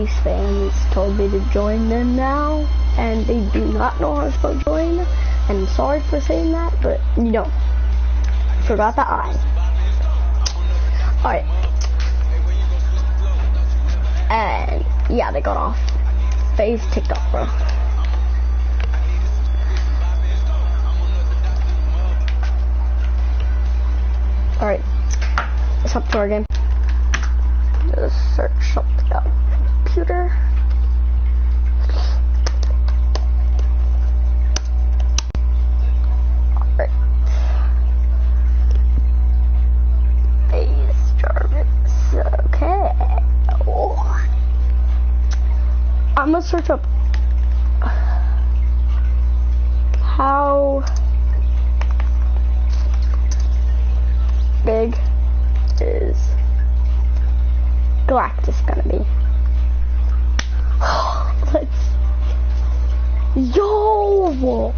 Piece fans told me to join them now, and they do not know how to spell join, and I'm sorry for saying that, but you know, forgot the I. Alright. And yeah, they got off. FaZe TikTok, bro. Alright. Let's hop to our game. Just search something up. Computer. Alright. FaZe Jarvis. Okay. Oh. I'm gonna search up how big is Galactus gonna be? Let's yo.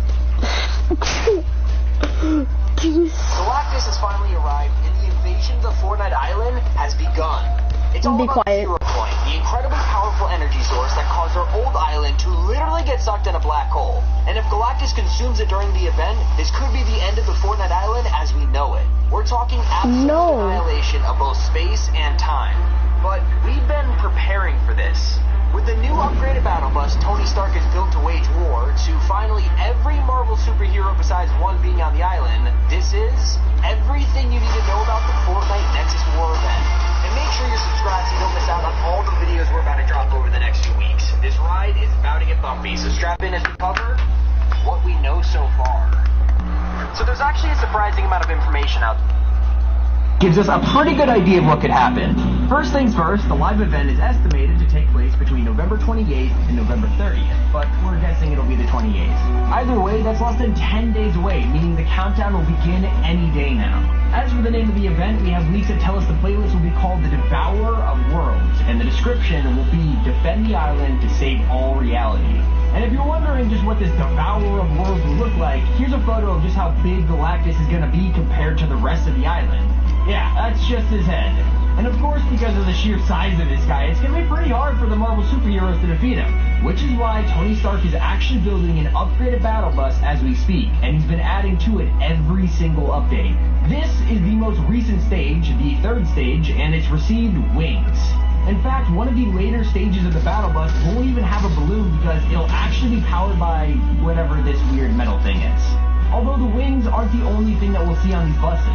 Galactus has finally arrived, and the invasion of Fortnite Island has begun. It's all about Zero Point, the incredibly powerful energy source that caused our old island to literally get sucked in a black hole. And if Galactus consumes it during the event, this could be the end of the Fortnite Island as we know it. We're talking absolute annihilation of both space and time. But we've been preparing for this. With the new upgraded battle bus Tony Stark has built to wage war to finally every Marvel superhero besides one being on the island, this is everything you need to know about the Fortnite Nexus War event. And make sure you're subscribed so you don't miss out on all the videos we're about to drop over the next few weeks. This ride is about to get bumpy, so strap in as we cover what we know so far. So there's actually a surprising amount of information out there. Gives us a pretty good idea of what could happen. First things first, the live event is estimated to take place between November 28th and November 30th, but we're guessing it'll be the 28th. Either way, that's less than 10 days away, meaning the countdown will begin any day now. As for the name of the event, we have leaks that tell us the playlist will be called the Devourer of Worlds, and the description will be Defend the Island to Save All Reality. And if you're wondering just what this Devourer of Worlds will look like, here's a photo of just how big Galactus is going to be compared to the rest of the island. Yeah, that's just his head. And of course, because of the sheer size of this guy, it's going to be pretty hard for the Marvel superheroes to defeat him. Which is why Tony Stark is actually building an upgraded battle bus as we speak, and he's been adding to it every single update. This is the most recent stage, the third stage, and it's received wings. In fact, one of the later stages of the battle bus won't even have a balloon because it'll actually be powered by whatever this weird metal thing is. Although the wings aren't the only thing that we'll see on these buses.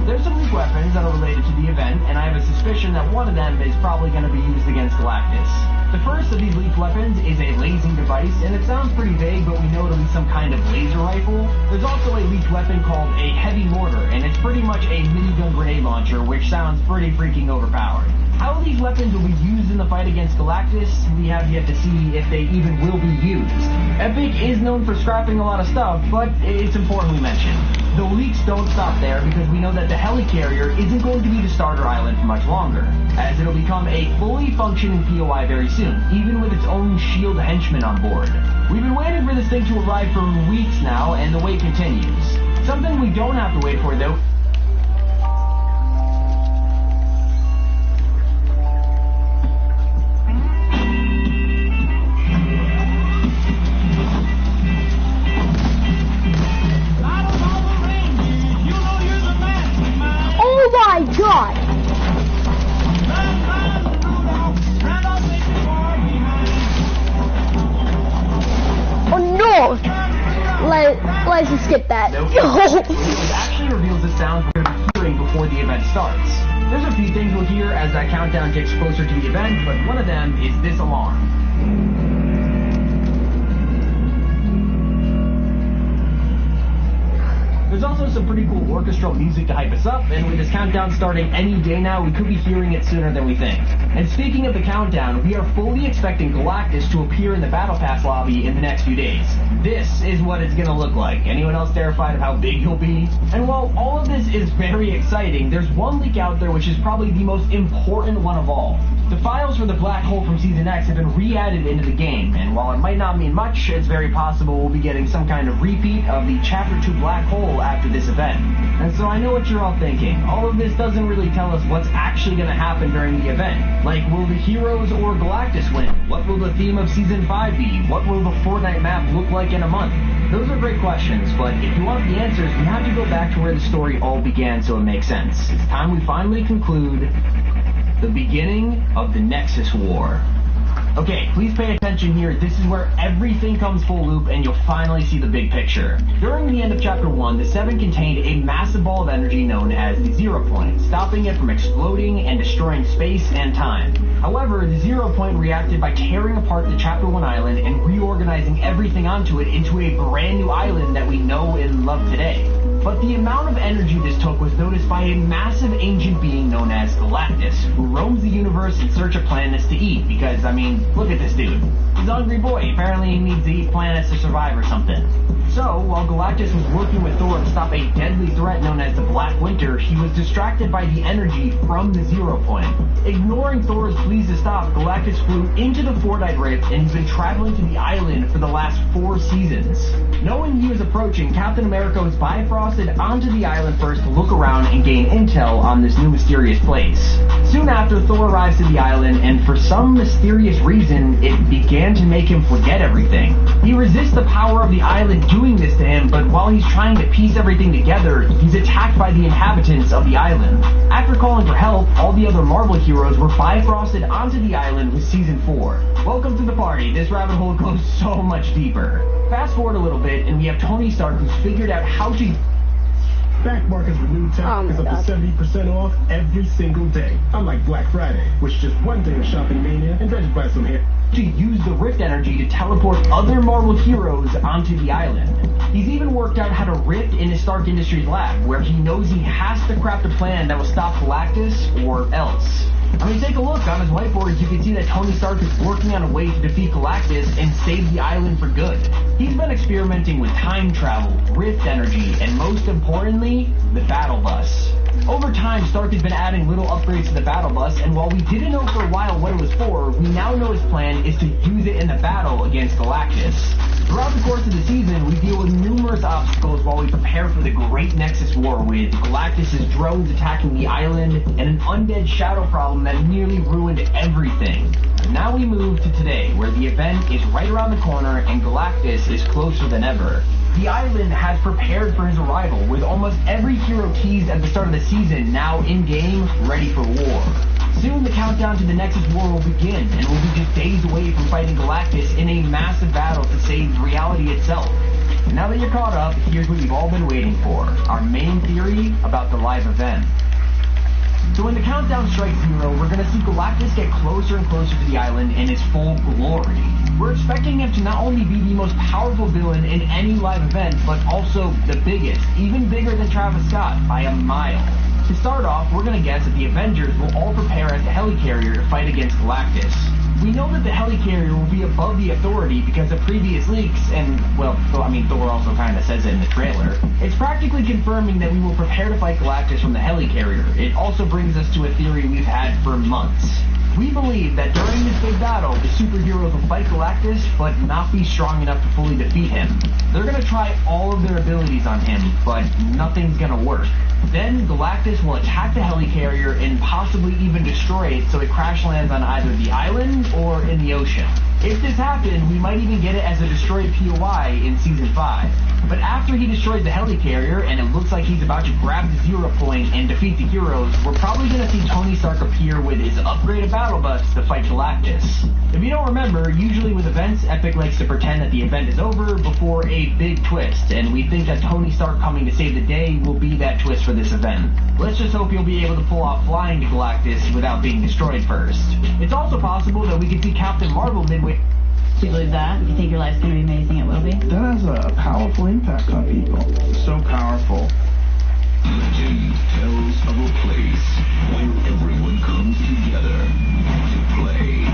There's some leaked weapons that are related to the event, and I have a suspicion that one of them is probably going to be used against Galactus. The first of these leaked weapons is a lasing device, and it sounds pretty vague, but we know it'll be some kind of laser rifle. There's also a leaked weapon called a heavy mortar, and it's pretty much a minigun grenade launcher, which sounds pretty freaking overpowered. How these weapons will be used in the fight against Galactus, we have yet to see if they even will be used. Epic is known for scrapping a lot of stuff, but it's important we mention. The leaks don't stop there because we know that the helicarrier isn't going to be the starter island for much longer, as it'll become a fully functioning POI very soon, even with its own SHIELD henchmen on board. We've been waiting for this thing to arrive for weeks now, and the wait continues. Something we don't have to wait for though. God! Oh no! Let's just skip that. Nope. It actually reveals the sounds we're hearing before the event starts. There's a few things we'll hear as that countdown gets closer to the event, but one of them is this alarm. There's also some pretty cool orchestral music to hype us up, and with this countdown starting any day now, we could be hearing it sooner than we think. And speaking of the countdown, we are fully expecting Galactus to appear in the Battle Pass lobby in the next few days. This is what it's gonna look like. Anyone else terrified of how big he'll be? And while all of this is very exciting, there's one leak out there which is probably the most important one of all. The files for the Black Hole from Season X have been re-added into the game, and while it might not mean much, it's very possible we'll be getting some kind of repeat of the Chapter 2 Black Hole after this event. And so I know what you're all thinking. All of this doesn't really tell us what's actually going to happen during the event. Like, will the heroes or Galactus win? the theme of Season 5 be? What will the Fortnite map look like in a month? Those are great questions, but if you want the answers, we have to go back to where the story all began so it makes sense. It's time we finally conclude the beginning of the Nexus War. Okay, please pay attention here. This is where everything comes full loop and you'll finally see the big picture. During the end of Chapter 1, the Seven contained a massive ball of energy known as the Zero Point, stopping it from exploding and destroying space and time. However, the Zero Point reacted by tearing apart the Chapter 1 island and reorganizing everything onto it into a brand new island that we know and love today. But the amount of energy this took was noticed by a massive ancient being known as Galactus, who roams the universe in search of planets to eat, because, I mean, look at this dude. He's a hungry boy. Apparently he needs to eat planets to survive or something. So, while Galactus was working with Thor to stop a deadly threat known as the Black Winter, he was distracted by the energy from the Zero Point. Ignoring Thor's pleas to stop, Galactus flew into the Fortnite Rift and he's been traveling to the island for the last 4 seasons. Knowing he was approaching, Captain America was bifrosted onto the island first to look around and gain intel on this new mysterious place. Soon after, Thor arrives to the island, and for some mysterious reason, it began to make him forget everything. He resists the power of the island doing this to him, but while he's trying to piece everything together, he's attacked by the inhabitants of the island. After calling for help, all the other Marvel heroes were bifrosted onto the island with Season 4. Welcome to the party. This rabbit hole goes so much deeper. Fast forward a little bit, and we have Tony Stark who's figured out how to... Back markets with new tech is up to 70% off every single day. Unlike Black Friday, which is just one day of shopping mania, invented by some hair. To use the Rift energy to teleport other Marvel heroes onto the island. He's even worked out how to rift in his Stark Industries lab, where he knows he has to craft a plan that will stop Galactus or else. I mean, take a look on his whiteboard. You can see that Tony Stark is working on a way to defeat Galactus and save the island for good. He's been experimenting with time travel, rift energy, and most importantly, the battle bus. Over time, Stark has been adding little upgrades to the battle bus, and while we didn't know for a while what it was for, we now know his plan is to use it in the battle against Galactus. Throughout the course of the season, we deal with numerous obstacles while we prepare for the Great Nexus War, with Galactus' drones attacking the island and an undead shadow problem that nearly ruined everything. Now we move to today, where the event is right around the corner and Galactus is closer than ever. The island has prepared for his arrival, with almost every hero teased at the start of the season now in-game, ready for war. Soon the countdown to the Nexus War will begin, and we'll be just days away from fighting Galactus in a massive battle to save reality itself. And now that you're caught up, here's what you've all been waiting for, our main theory about the live event. So when the countdown strikes 0, we're going to see Galactus get closer and closer to the island in his full glory. We're expecting him to not only be the most powerful villain in any live event, but also the biggest, even bigger than Travis Scott, by a mile. To start off, we're going to guess that the Avengers will all prepare as the helicarrier to fight against Galactus. We know that the helicarrier will be above the Authority because of previous leaks, and, well, I mean, Thor also kind of says it in the trailer. It's practically confirming that we will prepare to fight Galactus from the helicarrier. It also brings us to a theory we've had for months. We believe that during this big battle, the superheroes will fight Galactus, but not be strong enough to fully defeat him. They're going to try all of their abilities on him, but nothing's going to work. Then Galactus will attack the helicarrier and possibly even destroy it so it crash lands on either the island or in the ocean. If this happened, we might even get it as a destroyed POI in Season 5. But after he destroys the helicarrier and it looks like he's about to grab the Zero Point and defeat the heroes, we're probably going to see Tony Stark appear with his upgraded battle bus to fight Galactus. If you don't remember, usually with events, Epic likes to pretend that the event is over before a big twist, and we think that Tony Stark coming to save the day will be that twist for this event. Let's just hope he'll be able to pull off flying to Galactus without being destroyed first. It's also possible that we could see Captain Marvel midway. Do you believe that? Do you think your life's going to be amazing? It will be? That has a powerful impact on people. So powerful. Legend tells of a place where everyone comes together to play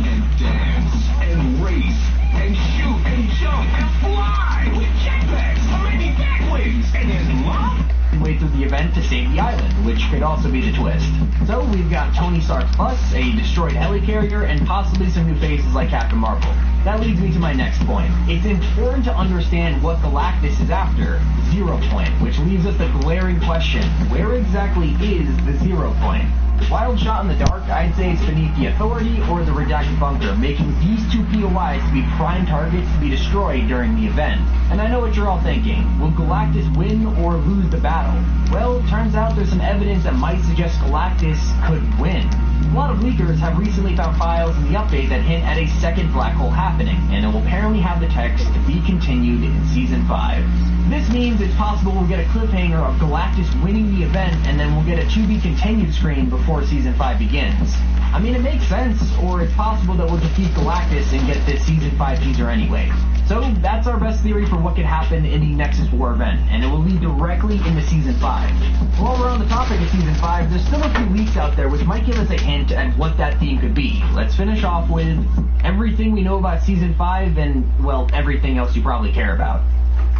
and dance and race and shoot and jump and fly with jetpacks or maybe backwings and then love. Way through the event to save the island, which could also be the twist. So we've got Tony Stark's bus, a destroyed helicarrier, and possibly some new faces like Captain Marvel. That leads me to my next point. It's important to understand what Galactus is after, Zero Point, which leaves us the glaring question, where exactly is the Zero Point? Wild shot in the dark, I'd say it's beneath the Authority or the Redacted Bunker, making these two POIs to be prime targets to be destroyed during the event. And I know what you're all thinking, will Galactus win or lose the battle? Well, it turns out there's some evidence that might suggest Galactus could win. A lot of leakers have recently found files in the update that hint at a second black hole happening, and it will apparently have the text to be continued in Season 5. This means it's possible we'll get a cliffhanger of Galactus winning the event, and then we'll get a to be continued screen before Season 5 begins. I mean, it makes sense, or it's possible that we'll defeat Galactus and get this Season 5 teaser anyway. So that's our best theory for what could happen in the Nexus War event, and it will lead directly into Season 5. While we're on the topic of Season 5, there's still a few leaks out there which might give us a hint at what that theme could be. Let's finish off with everything we know about Season 5 and, well, everything else you probably care about.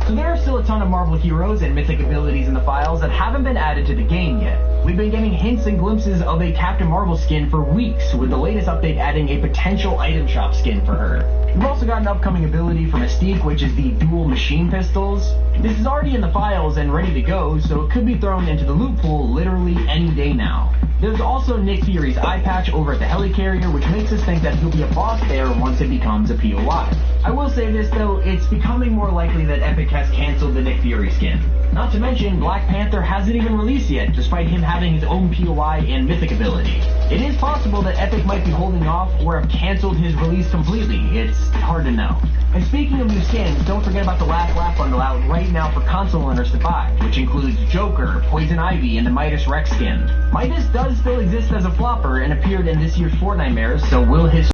So there are still a ton of Marvel heroes and mythic abilities in the files that haven't been added to the game yet. We've been getting hints and glimpses of a Captain Marvel skin for weeks, with the latest update adding a potential item shop skin for her. We've also got an upcoming ability for Mystique, which is the dual machine pistols. This is already in the files and ready to go, so it could be thrown into the loot pool literally any day now. There's also Nick Fury's eye patch over at the helicarrier, which makes us think that he'll be a boss there once it becomes a POI. I will say this though, it's becoming more likely that Epic has canceled the Nick Fury skin. Not to mention, Black Panther hasn't even released yet, despite him having his own POI and mythic ability. It is possible that Epic might be holding off or have canceled his release completely. It's hard to know. And speaking of new skins, don't forget about the Last Laugh bundle out right now for console owners to buy, which includes Joker, Poison Ivy, and the Midas Rex skin. Midas does still exist as a flopper and appeared in this year's Fortnite, so will his